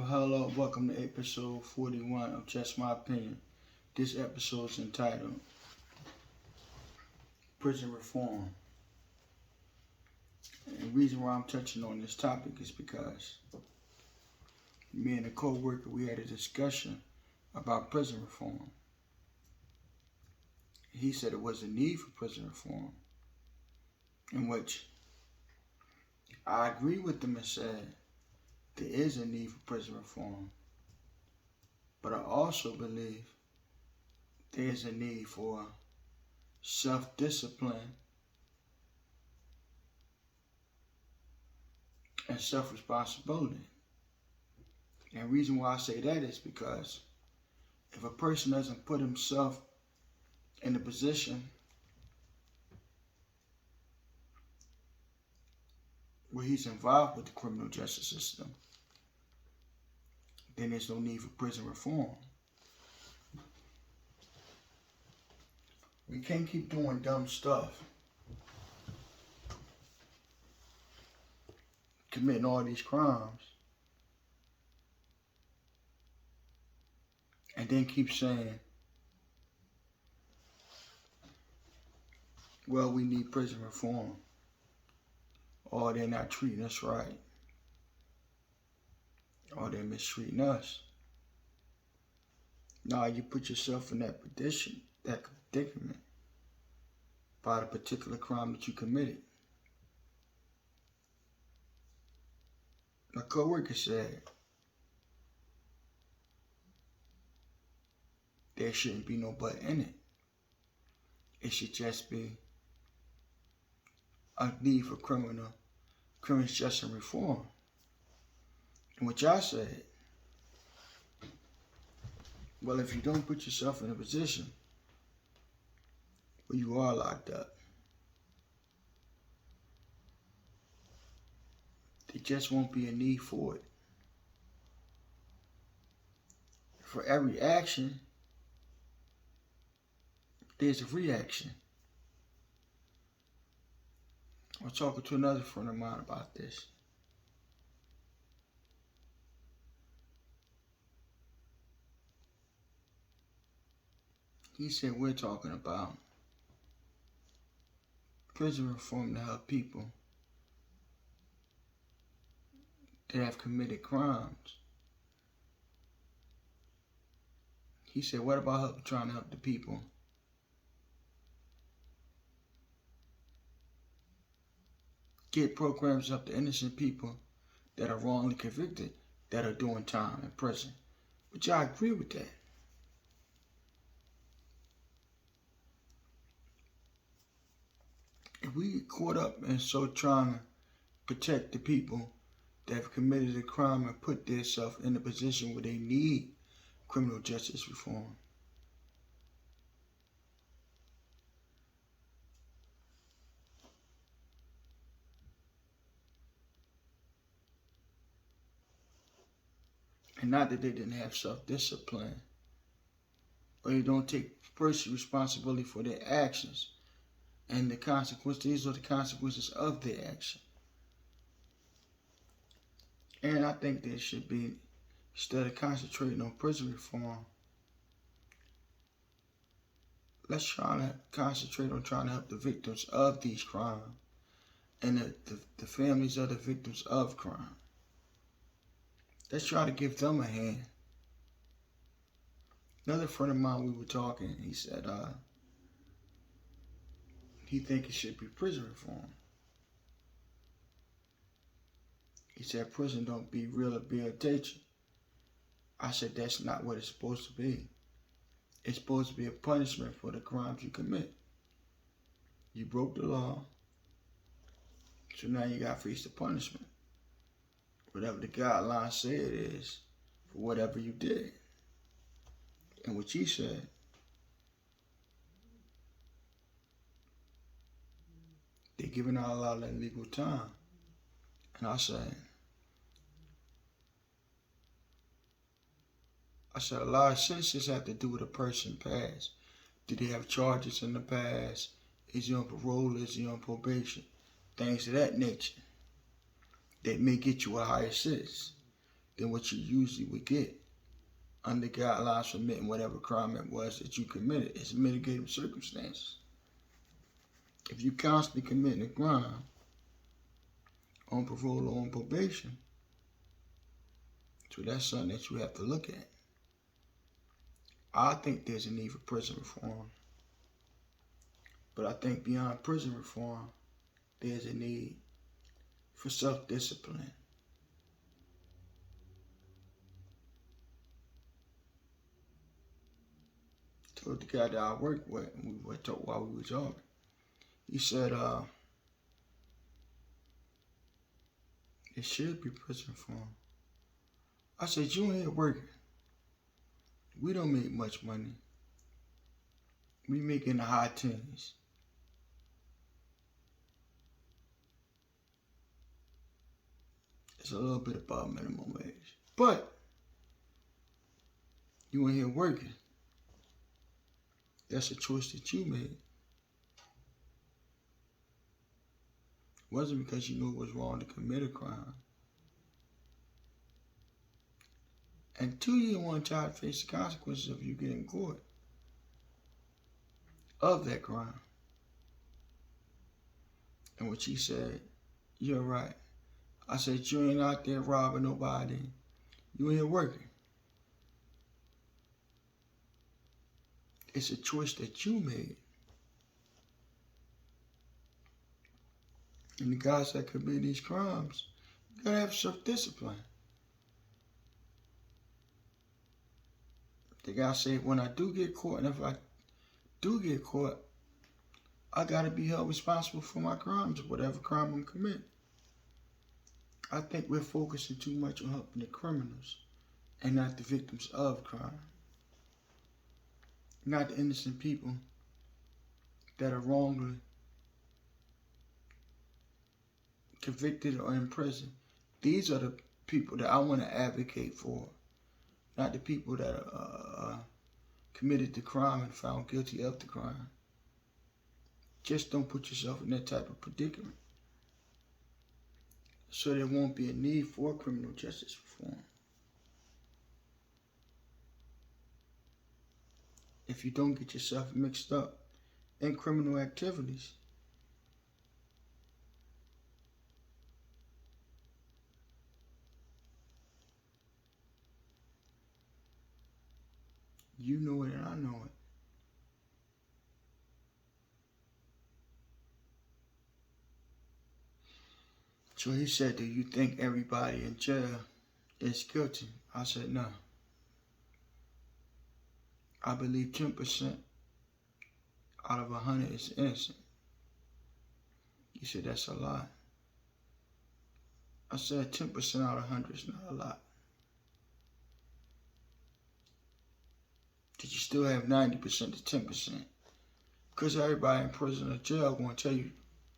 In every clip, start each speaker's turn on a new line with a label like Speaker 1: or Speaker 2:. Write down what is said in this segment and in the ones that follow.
Speaker 1: Hello, welcome to episode 41 of Just My Opinion. This episode is entitled Prison Reform. And the reason why I'm touching on this topic is because me and a co-worker, we had a discussion about prison reform. He said it was a need for prison reform, in which I agree with him and said there is a need for prison reform, but I also believe there's a need for self-discipline and self-responsibility. And the reason why I say that is because if a person doesn't put himself in a position where he's involved with the criminal justice system, then there's no need for prison reform. We can't keep doing dumb stuff, committing all these crimes, and then keep saying, well, we need prison reform, or they're not treating us right, or they're mistreating us. Now you put yourself in that position, that predicament, by the particular crime that you committed. My co-worker said there shouldn't be no but in it. It should just be a need for criminal justice reform. And what y'all said, well, if you don't put yourself in a position where you are locked up, there just won't be a need for it. For every action, there's a reaction. I was talking to another friend of mine about this. He said we're talking about prison reform to help people that have committed crimes. He said, what about trying to help the people get programs up to innocent people that are wrongly convicted, that are doing time in prison? But y'all agree with that. If we get caught up in trying to protect the people that have committed a crime and put themselves in a position where they need criminal justice reform, and not that they didn't have self-discipline, or they don't take personal responsibility for their actions and the consequences. These are the consequences of their action. And I think there should be, instead of concentrating on prison reform, let's try to concentrate on trying to help the victims of these crimes and the families of the victims of crime. Let's try to give them a hand. Another friend of mine, we were talking, he said he thinks it should be prison reform. He said prison don't be rehabilitation. I said that's not what it's supposed to be. It's supposed to be a punishment for the crimes you commit. You broke the law, so now you got to face the punishment. Whatever the guidelines say it is for whatever you did. And what you said, they're giving out a lot of that legal time And I said a lot of sentences have to do with a person's past. Did they have charges in the past? Is he on parole? Is he on probation? Things of that nature that may get you a higher sentence than what you usually would get under guidelines for admitting whatever crime it was that you committed. It's mitigating circumstances. If you constantly committing a crime on parole or on probation, so that's something that you have to look at. I think there's a need for prison reform. But I think beyond prison reform, there's a need for self-discipline. Told the guy that I worked with, and we were talking while we were talking. He said, it should be prison reform. I said, you ain't working. We don't make much money. We make in the high teens. It's a little bit above minimum wage. But you ain't here working. That's a choice that you made. It wasn't because you knew it was wrong to commit a crime. And two, you didn't want to try to face the consequences of you getting caught of that crime. And what she said, you're right. I said, you ain't out there robbing nobody. You ain't working. It's a choice that you made. And the guys that commit these crimes, you gotta have self-discipline. The guy said, when I do get caught, and if I do get caught, I gotta be held responsible for my crimes, whatever crime I'm committing. I think we're focusing too much on helping the criminals and not the victims of crime. Not the innocent people that are wrongly convicted or in prison. These are the people that I want to advocate for, not the people that are committed the crime and found guilty of the crime. Just don't put yourself in that type of predicament. So there won't be a need for criminal justice reform. If you don't get yourself mixed up in criminal activities, you know it and I know it. So he said, do you think everybody in jail is guilty? I said, no. I believe 10% out of 100 is innocent. He said, that's a lot. I said, 10% out of 100 is not a lot. Did you still have 90% to 10%? Because everybody in prison or jail going to tell you,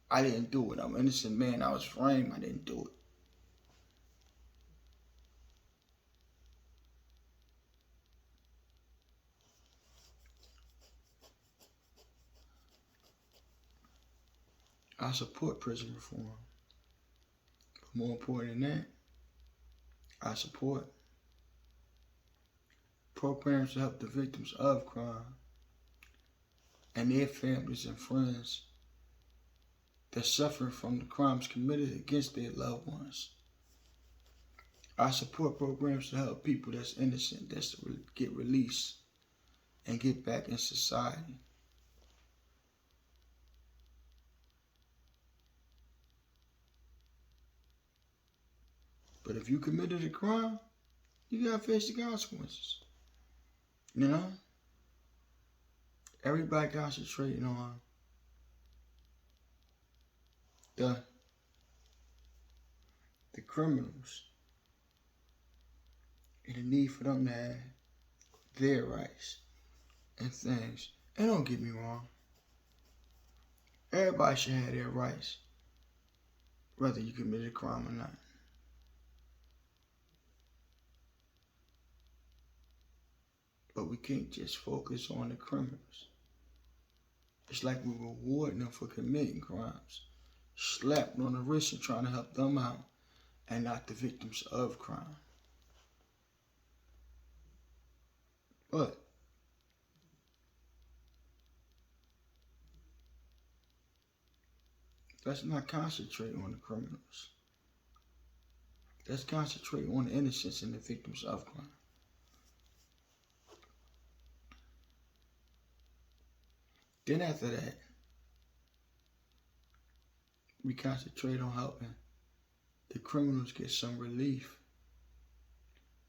Speaker 1: I didn't do it. I'm an innocent man. I was framed. I didn't do it. I support prison reform. But more important than that, I support programs to help the victims of crime and their families and friends that suffer from the crimes committed against their loved ones. I support programs to help people that's innocent, that's to get released and get back in society. But if you committed a crime, you gotta face the consequences. You know? Everybody concentrating on the criminals and the need for them to have their rights and things. And don't get me wrong, everybody should have their rights whether you committed a crime or not. But we can't just focus on the criminals. It's like we're rewarding them for committing crimes, slapped on the wrist and trying to help them out, and not the victims of crime. But let's not concentrate on the criminals. Let's concentrate on the innocents and the victims of crime. Then after that, we concentrate on helping the criminals get some relief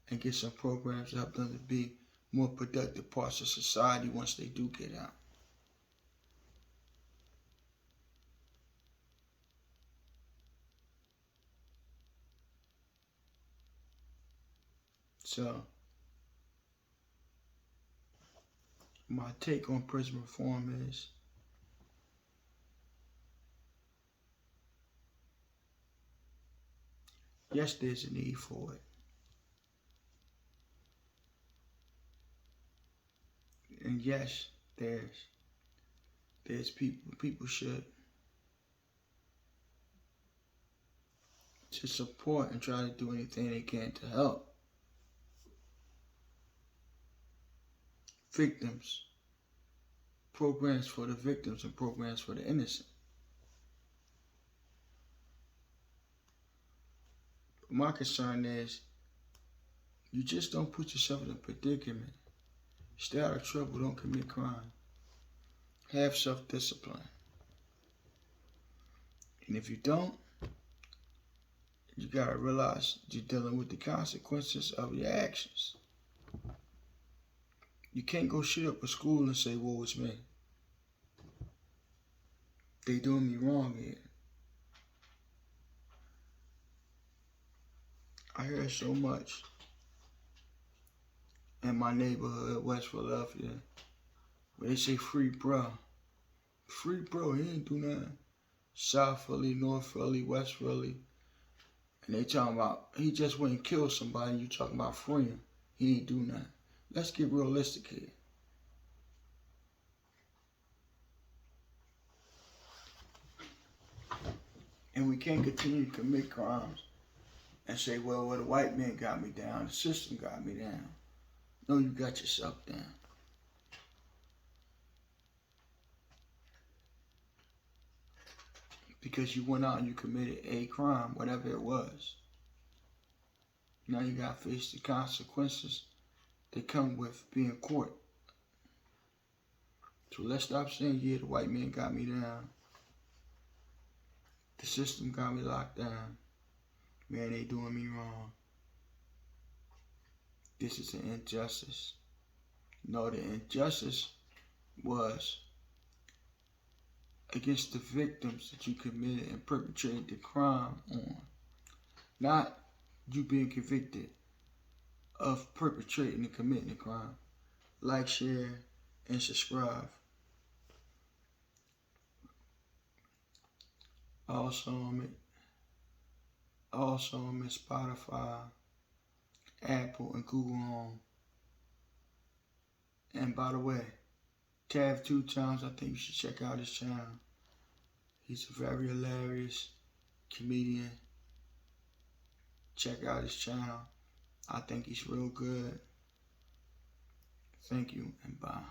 Speaker 1: and get some programs to help them to be more productive parts of society once they do get out. So, my take on prison reform is yes, there's a need for it. And yes, there's people should support and try to do anything they can to help victims, programs for the victims and programs for the innocent. But my concern is you just don't put yourself in a predicament. Stay out of trouble, don't commit crime. Have self-discipline. And if you don't, you gotta realize you're dealing with the consequences of your actions. You can't go shit up a school and say, woe is me. They doing me wrong here. I hear so much in my neighborhood, West Philadelphia, where they say free bro. Free bro, he ain't do nothing. South Philly, North Philly, West Philly. And they talking about, he just went and killed somebody and you talking about freeing. He ain't do nothing. Let's get realistic here. And we can't continue to commit crimes and say, well, the white man got me down, the system got me down. No, you got yourself down. Because you went out and you committed a crime, whatever it was. Now you got to face the consequences that come with being caught. So let's stop saying, yeah, the white man got me down. The system got me locked down. Man, they doing me wrong. This is an injustice. No, the injustice was against the victims that you committed and perpetrated the crime on. Not you being convicted of perpetrating and committing a crime. Like, share, and subscribe. Also on Spotify, Apple, and Google Home. And by the way, Tav 2 times, I think you should check out his channel. He's a very hilarious comedian. Check out his channel. I think he's real good. Thank you and bye.